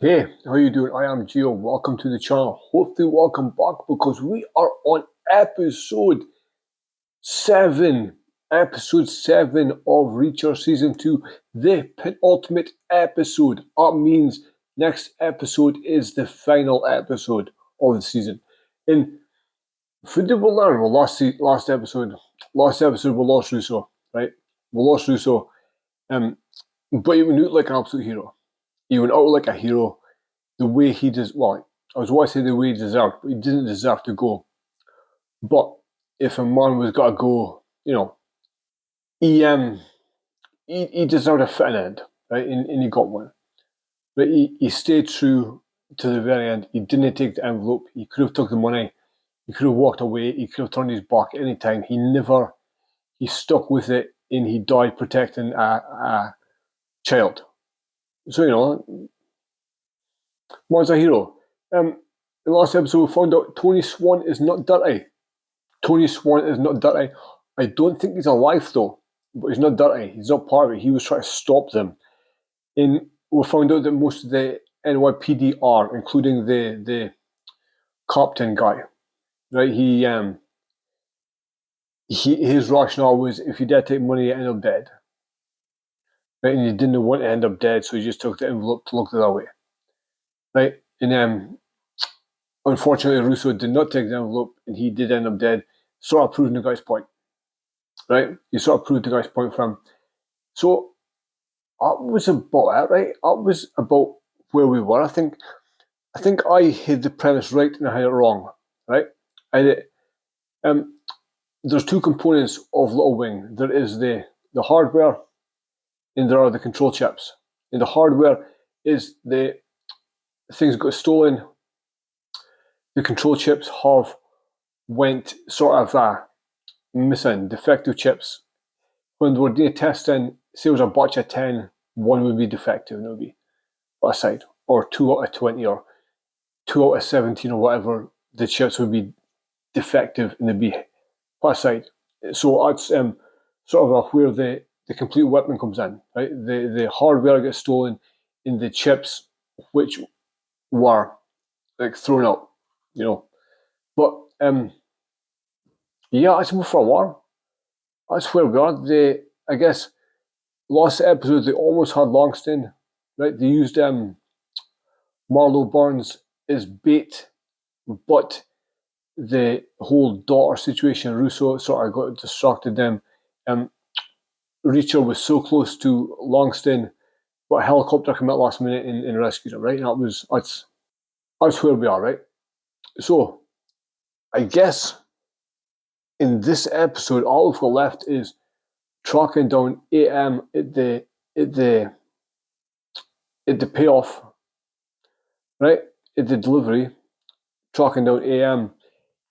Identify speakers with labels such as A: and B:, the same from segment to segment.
A: Hey, how you doing? I am Gio. Welcome to the channel. Hopefully, welcome back because we are on episode 7. Episode 7 of Reacher Season 2, the penultimate episode. That means next episode is the final episode of the season. In football learn, well, last episode we lost Russo, right? We lost Russo, but he went out like an absolute hero. He went out like a hero. The way he does, well, I was going to say the way he deserved, but he didn't deserve to go. But if a man was got to go, he deserved a fitting end, right? And he got one. But he stayed true to the very end. He didn't take the envelope. He could have took the money. He could have walked away. He could have turned his back any time. He stuck with it, and he died protecting a child. So, man's a hero. In the last episode, we found out Tony Swan is not dirty. Tony Swan is not dirty. I don't think he's alive though, but he's not dirty. He's not part of it. He was trying to stop them. And we found out that most of the NYPD are, including the captain guy, right? His rationale was if you did take money, you end up dead. Right? And he didn't want to end up dead, so he just took the envelope to look the other way. Right? And unfortunately, Russo did not take the envelope, and he did end up dead, sort of proving the guy's point. Right? He sort of proved the guy's point for him. So that was about it, right? That was about where we were. I think I had the premise right and I had it wrong, right? There's two components of Little Wing. There is the hardware, and there are the control chips. And the hardware is the things got stolen. The control chips have went sort of missing, defective chips. When they were doing testing, say it was a batch of 10, one would be defective and it would be put aside, or 2 out of 20, or 2 out of 17, or whatever, the chips would be defective and they'd be put aside. So that's sort of where the complete weapon comes in, right? The hardware gets stolen and the chips, which were like thrown out, But yeah, it's more for a war. That's where we are. I guess last episode they almost had Langston, right? They used Marlowe Burns as bait, but the whole daughter situation, Russo sort of got distracted them. Reacher was so close to Langston, but a helicopter came out last minute and rescued him, right? That's where we are, right? So I guess in this episode, all we've got left is tracking down AM at the payoff, right? At the delivery, tracking down AM,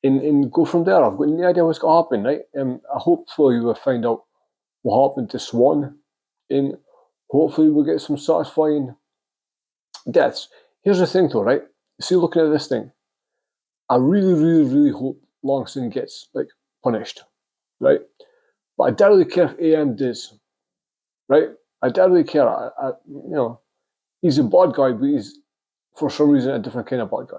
A: and go from there. I've got no idea what's going to happen, right? Hopefully we'll find out what happened to Swan, and hopefully we'll get some satisfying deaths. Here's the thing though, right? See, looking at this thing, I really, really, really hope Langston gets punished, right? But I don't really care if AM does, right? I don't really care. He's a bad guy, but he's for some reason a different kind of bad guy.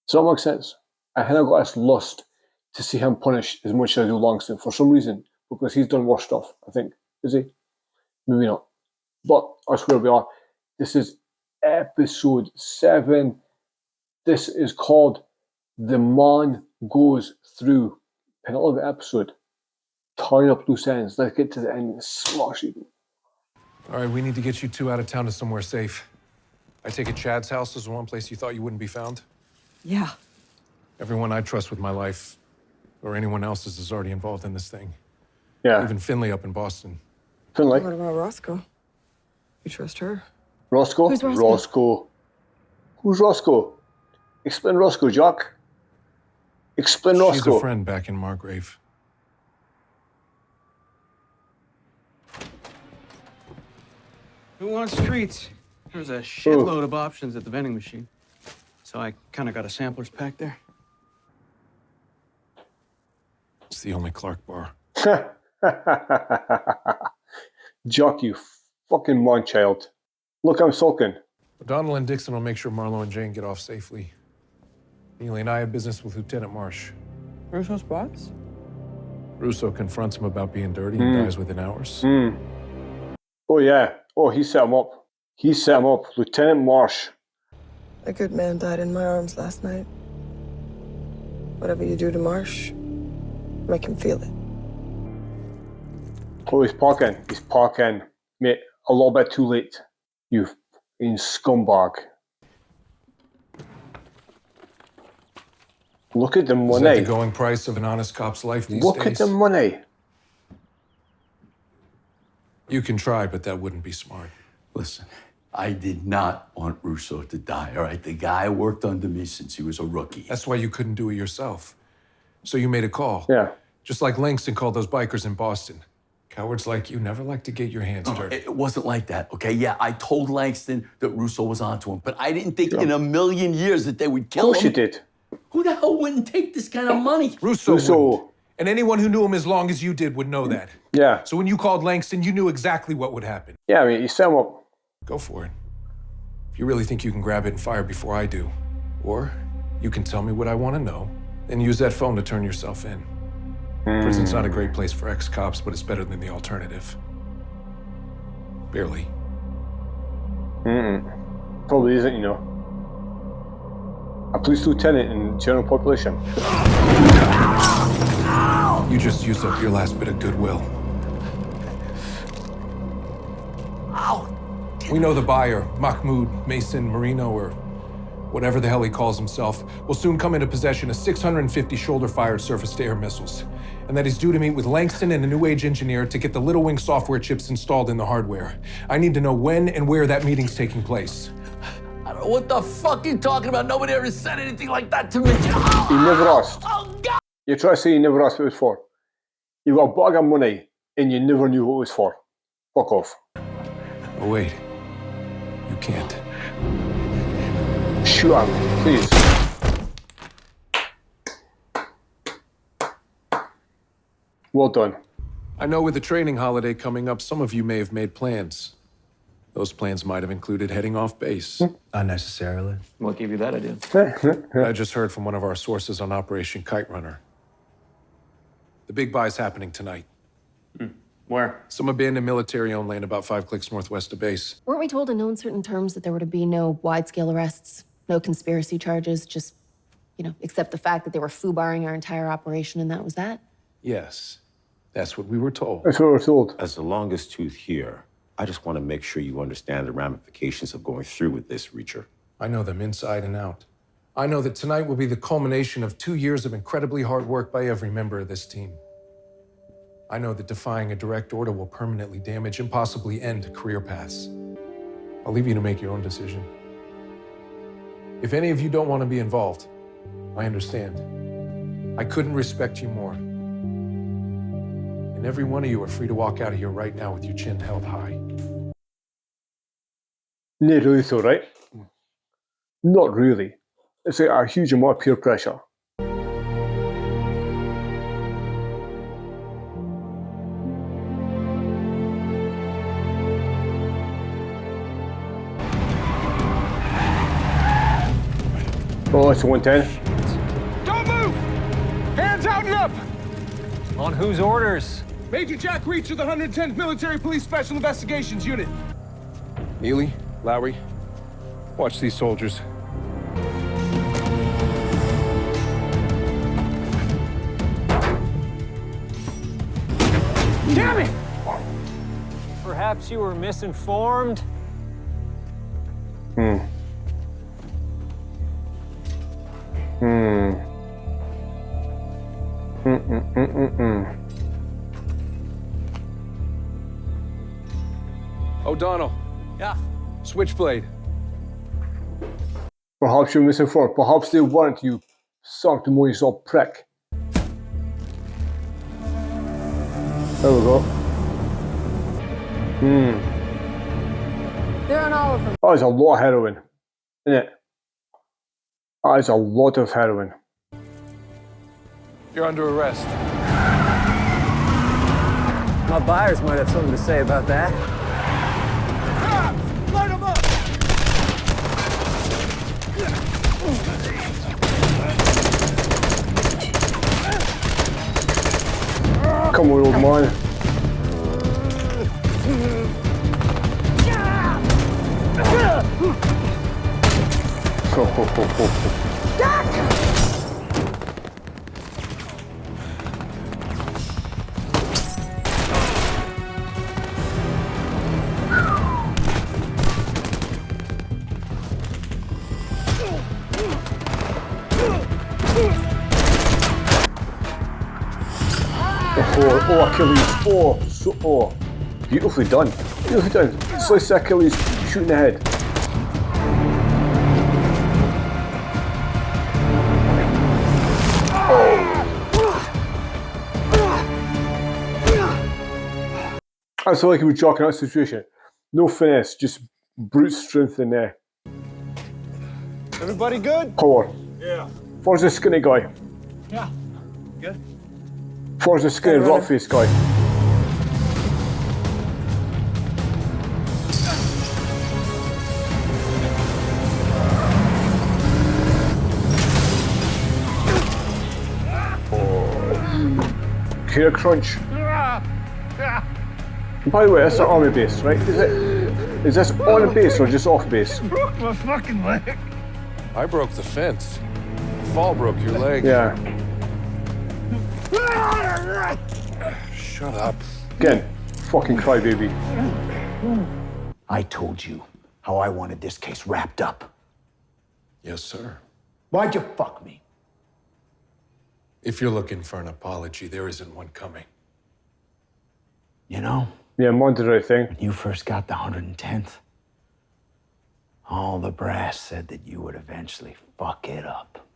A: Does that make sense? I kind of got this lust to see him punished as much as I do Langston for some reason, because he's done worse stuff, I think. Is he? Maybe not. But that's where we are. This is episode 7. This is called The Man Goes Through. Penultimate episode. Tying up loose ends. Let's get to the end and smash it.
B: All right, we need to get you two out of town to somewhere safe. I take it Chad's house is the one place you thought you wouldn't be found?
C: Yeah.
B: Everyone I trust with my life, or anyone else's, is already involved in this thing.
A: Yeah.
B: Even Finley up in Boston.
A: Finley?
C: What about Roscoe? You trust her?
A: Roscoe?
C: Who's Roscoe?
A: Who's Roscoe? Explain Roscoe, Jack. Explain Roscoe.
B: She's a friend back in Margrave.
D: Who wants treats? There's a shitload of options at the vending machine. So I kind of got a sampler's pack there.
B: It's the only Clark bar.
A: Jock, you fucking man-child. Look, I'm sulking.
B: O'Donnell and Dixon will make sure Marlowe and Jane get off safely. Neely and I have business with Lieutenant Marsh.
C: Russo's boss?
B: Russo confronts him about being dirty and dies within hours.
A: Oh, yeah. Oh, he set him up. He set him up. Lieutenant Marsh.
C: A good man died in my arms last night. Whatever you do to Marsh, make him feel it.
A: Oh, he's parking. He's parking. Mate, a little bit too late. You f***ing scumbag. Look at the
B: Is
A: money.
B: that the going price of an honest cop's life these
A: Look
B: days?
A: at the money.
B: You can try, but that wouldn't be smart.
E: Listen, I did not want Russo to die, all right? The guy worked under me since he was a rookie.
B: That's why you couldn't do it yourself. So you made a call.
A: Yeah.
B: Just like Langston called those bikers in Boston. Cowards like you never like to get your hands dirty.
E: It wasn't like that, okay? Yeah, I told Langston that Russo was onto him, but I didn't think in a million years that they would kill him.
A: Of course you did.
E: Who the hell wouldn't take this kind of money?
B: Russo
A: Russo.
B: wouldn't. And anyone who knew him as long as you did would know that.
A: Yeah.
B: So when you called Langston, you knew exactly what would happen.
A: Yeah, mate, you set him up.
B: Go for it. If you really think you can grab it and fire before I do. Or you can tell me what I want to know and use that phone to turn yourself in. Prison's not a great place for ex-cops, but it's better than the alternative. Barely.
A: Probably isn't, you know. A police lieutenant in general population.
B: You just used up your last bit of goodwill. We know the buyer, Mahmoud Mason Marino, or whatever the hell he calls himself, will soon come into possession of 650 shoulder-fired surface-to-air missiles, and that he's due to meet with Langston and a New Age engineer to get the Little Wing software chips installed in the hardware. I need to know when and where that meeting's taking place.
E: I don't know what the fuck you talking about. Nobody ever said anything like that to me.
A: He never asked.
E: Oh, God!
A: You try to say you never asked what it was for. You got a bag of money and you never knew what it was for. Fuck off.
B: Oh, wait. You can't.
A: Shoot him, please. Well done.
B: I know with the training holiday coming up, some of you may have made plans. Those plans might have included heading off base.
F: Unnecessarily.
D: What gave you that idea?
B: I just heard from one of our sources on Operation Kite Runner. The big buy's happening tonight.
D: Where?
B: Some abandoned military-owned land about 5 clicks northwest of base.
G: Weren't we told in no uncertain terms that there were to be no wide-scale arrests, no conspiracy charges, just, except the fact that they were foobarring our entire operation and that was that?
B: Yes, that's what we were told.
A: That's what we're told.
F: As the longest tooth here, I just want to make sure you understand the ramifications of going through with this, Reacher.
B: I know them inside and out. I know that tonight will be the culmination of 2 years of incredibly hard work by every member of this team. I know that defying a direct order will permanently damage and possibly end career paths. I'll leave you to make your own decision. If any of you don't want to be involved, I understand. I couldn't respect you more. And every one of you are free to walk out of here right now with your chin held high.
A: Not really though, right? Not really. It's like a huge amount of peer pressure. Oh, it's a 110.
H: Don't move! Hands out and up!
I: On whose orders?
H: Major Jack Reacher, the 110th Military Police Special Investigations Unit.
B: Neely, Lowry, watch these soldiers.
H: Damn it!
I: Perhaps you were misinformed?
B: O'Donnell.
E: Yeah.
B: Switchblade.
A: Perhaps you're misinformed. Perhaps they weren't, you sanctimonious old prick. There we go.
G: They're on all of them.
A: That is a lot of heroin, isn't it? That is a lot of heroin.
B: You're under arrest.
I: My buyers might have something to say about that.
H: Light them up!
A: Come on, old man. Ho, ho, ho, ho, ho. Oh, Achilles. Oh. Beautifully done. Beautifully done. Slice the Achilles, shooting the head. I feel like he was jockeying that situation. No finesse, just brute strength in there.
H: Everybody good?
A: Power.
H: Yeah.
A: Where's the skinny guy?
H: Yeah. Good.
A: Where's the skinny rock face guy? Hear crunch. By the way, that's an army base, right? Is this on a base or just off base?
H: Broke my fucking leg.
B: I broke the fence. The fall broke your leg.
A: Yeah.
B: Shut up.
A: Again, fucking crybaby.
E: I told you how I wanted this case wrapped up.
B: Yes, sir.
E: Why'd you fuck me?
B: If you're looking for an apology, there isn't one coming.
E: You know,
A: Yeah, Monterey thing.
E: when you first got the 110th, all the brass said that you would eventually fuck it up.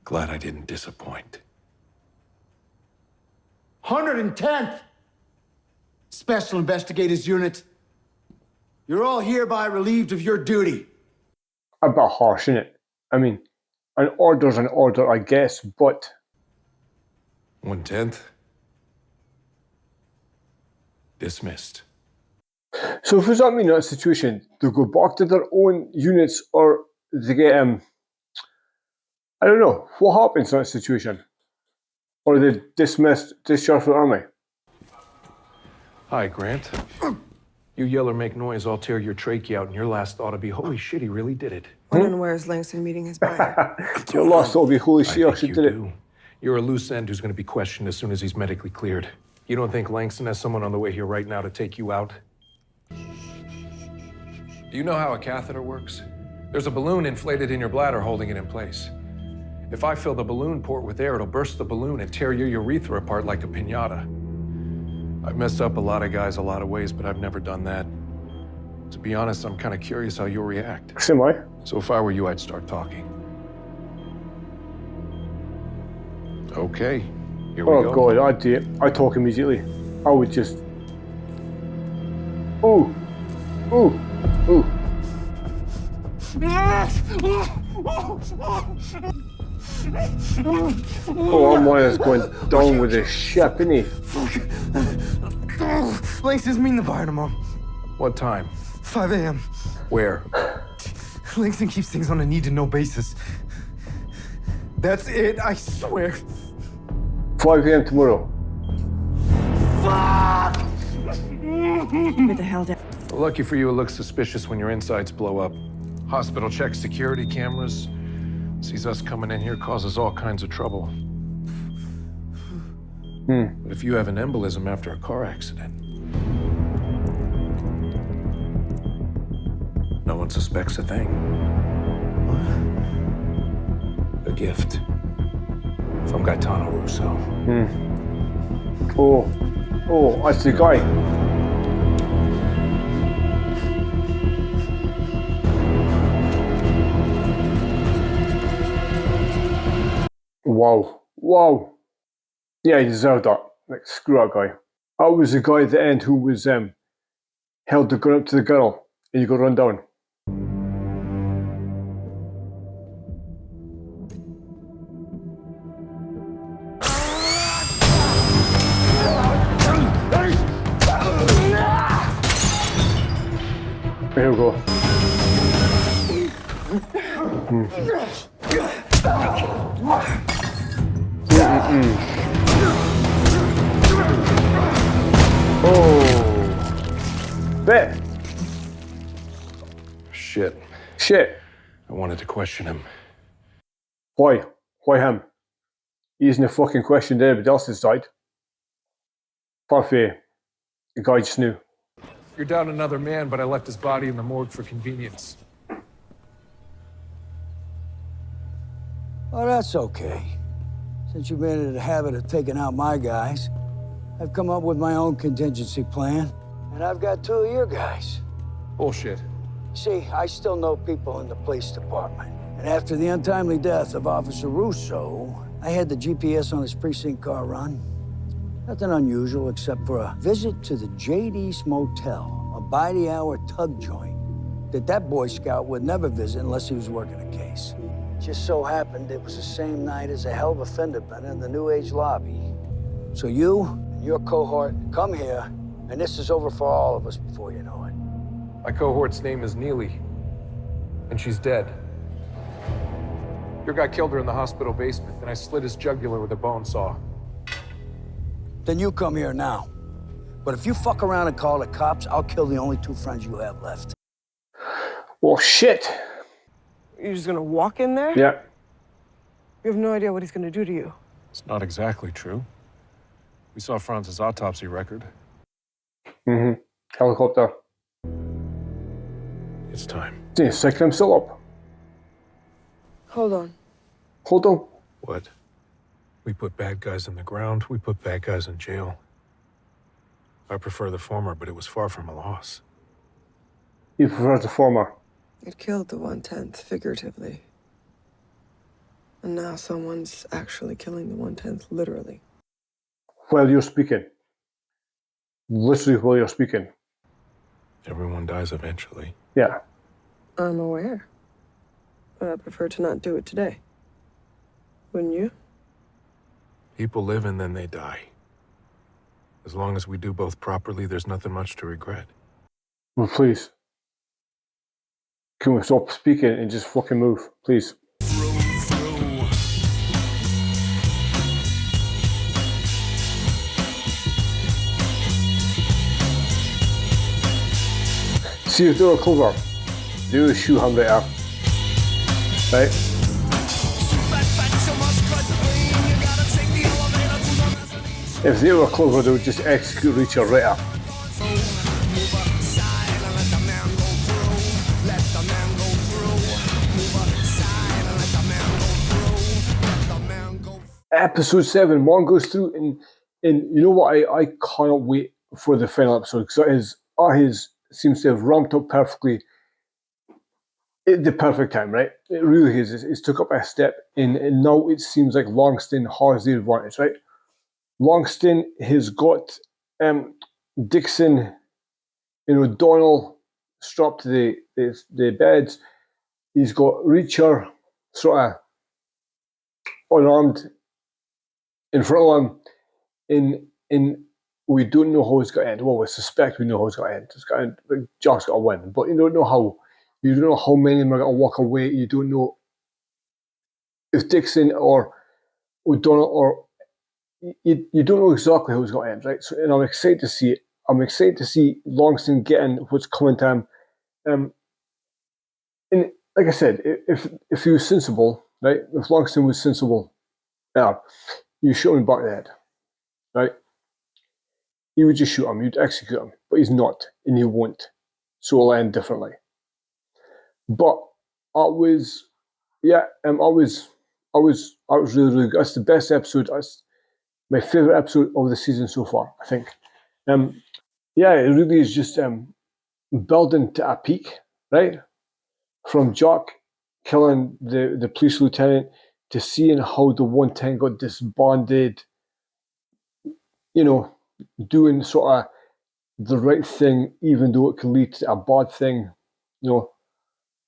B: Glad I didn't disappoint.
J: 110th Special Investigators Unit. You're all hereby relieved of your duty.
A: A bit harsh, isn't it? I mean, an order's an order, I guess, but
B: 1/10. Dismissed.
A: so does that mean in that situation they'll go back to their own units or they get I don't know, what happens in that situation? Or are they dismissed, discharged from the army?
B: Hi, Grant. You yell or make noise, I'll tear your trachea out, and your last thought will be, holy shit, he really did it.
C: Wondering where's Langston meeting his buyer?
A: Your last thought will be, holy shit, I
B: think
A: should
B: you
A: did it.
B: do. You're a loose end who's going to be questioned as soon as he's medically cleared. You don't think Langston has someone on the way here right now to take you out? Do you know how a catheter works? There's a balloon inflated in your bladder holding it in place. If I fill the balloon port with air, it'll burst the balloon and tear your urethra apart like a piñata. I've messed up a lot of guys a lot of ways, but I've never done that. To be honest, I'm kind of curious how you'll react.
A: Same way.
B: So if I were you, I'd start talking. Okay, here we
A: Oh
B: go.
A: god, I'd do it. I'd talk immediately. I would just... Ooh. Ooh. Ooh. Oh, my is going down with this ship, isn't he?
H: Langston's meeting the buyer tomorrow.
B: What time?
H: 5 a.m.
B: Where?
H: Langston keeps things on a need-to-know basis. That's it, I swear.
A: 5 a.m. tomorrow.
C: Get the hell down.
B: Well, lucky for you, it looks suspicious when your insides blow up. Hospital checks security cameras. Sees us coming in here, causes all kinds of trouble. But if you have an embolism after a car accident, no one suspects a thing. A gift from Gaetano Russo.
A: Oh, that's the guy. Wow. Yeah, he deserved that. Like, screw that guy. That was the guy at the end who was held the gun up to the girl and you got run down. Here we go. Oh. Bet.
B: Shit.
A: Shit.
B: I wanted to question him.
A: Why? Why him? He isn't a fucking question that everybody else's died. Parfait. The guy just knew.
B: You're down another man, but I left his body in the morgue for convenience.
K: Oh, that's okay. Since you've been in the habit of taking out my guys, I've come up with my own contingency plan, and I've got 2 of your guys.
B: Bullshit.
K: See, I still know people in the police department. And after the untimely death of Officer Russo, I had the GPS on his precinct car run. Nothing unusual except for a visit to the JD's Motel, a by-the-hour tug joint that Boy Scout would never visit unless he was working a case. Just so happened it was the same night as a hell of a fender bender in the New Age lobby. So you and your cohort come here, and this is over for all of us before you know it.
B: My cohort's name is Neely, and she's dead. Your guy killed her in the hospital basement, and I slit his jugular with a bone saw.
K: Then you come here now. But if you fuck around and call the cops, I'll kill the only 2 friends you have left.
A: Well, shit.
C: You're just gonna walk in there?
A: Yeah.
C: You have no idea what he's gonna do to you.
B: It's not exactly true. We saw Franz's autopsy record.
A: Mm-hmm. Helicopter.
B: It's time.
A: Yeah, psyching himself up.
C: Hold on.
A: Hold on.
B: What? We put bad guys in the ground, we put bad guys in jail. I prefer the former, but it was far from a loss.
A: You prefer the former.
C: It killed the 1/10, figuratively. And now someone's actually killing the 1/10, literally.
A: While you're speaking. Literally while you're speaking.
B: Everyone dies eventually.
A: Yeah.
C: I'm aware. But I prefer to not do it today. Wouldn't you?
B: People live and then they die. As long as we do both properly, there's nothing much to regret.
A: Well, please. Can we stop speaking and just fucking move, please? See if they're clever. Do a shoe hand right up. Right? If they were clever, they would just execute Reacher right up. Episode 7, one goes through, and you know what? I cannot wait for the final episode because his seems to have ramped up perfectly at the perfect time, right? It really is. It's took up a step, and now it seems like Langston has the advantage, right? Langston has got Dixon and O'Donnell strapped to the beds. He's got Reacher sort of unarmed in front of him, and we don't know how it's going to end. Well, we suspect we know how it's going to end. It's going to Jack's got to win, but you don't know how. You don't know how many of them are going to walk away. You don't know if Dixon or O'Donnell or you don't know exactly how it's going to end, right? So, and I'm excited to see it. I'm excited to see Langston getting what's coming to him. And like I said, if he was sensible, right? If Langston was sensible, you shoot him back in the head, right? You would just shoot him, you'd execute him, but he's not, and he won't. So it'll end differently. But I was really, really good. That's the best episode. That's my favorite episode of the season so far, I think. It really is just building to a peak, right? From Jack killing the police lieutenant to seeing how the 110 got disbanded, doing sort of the right thing, even though it can lead to a bad thing,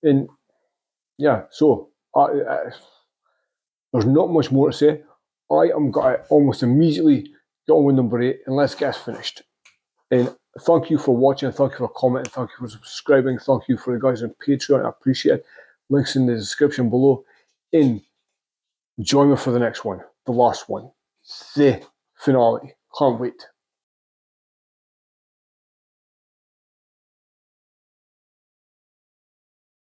A: And so there's not much more to say. I am going to almost immediately get on with number 8 and let's get us finished. And thank you for watching, thank you for commenting, thank you for subscribing, thank you for the guys on Patreon. I appreciate it. Links in the description below. And join me for the next one, the last one, the finale. Can't wait.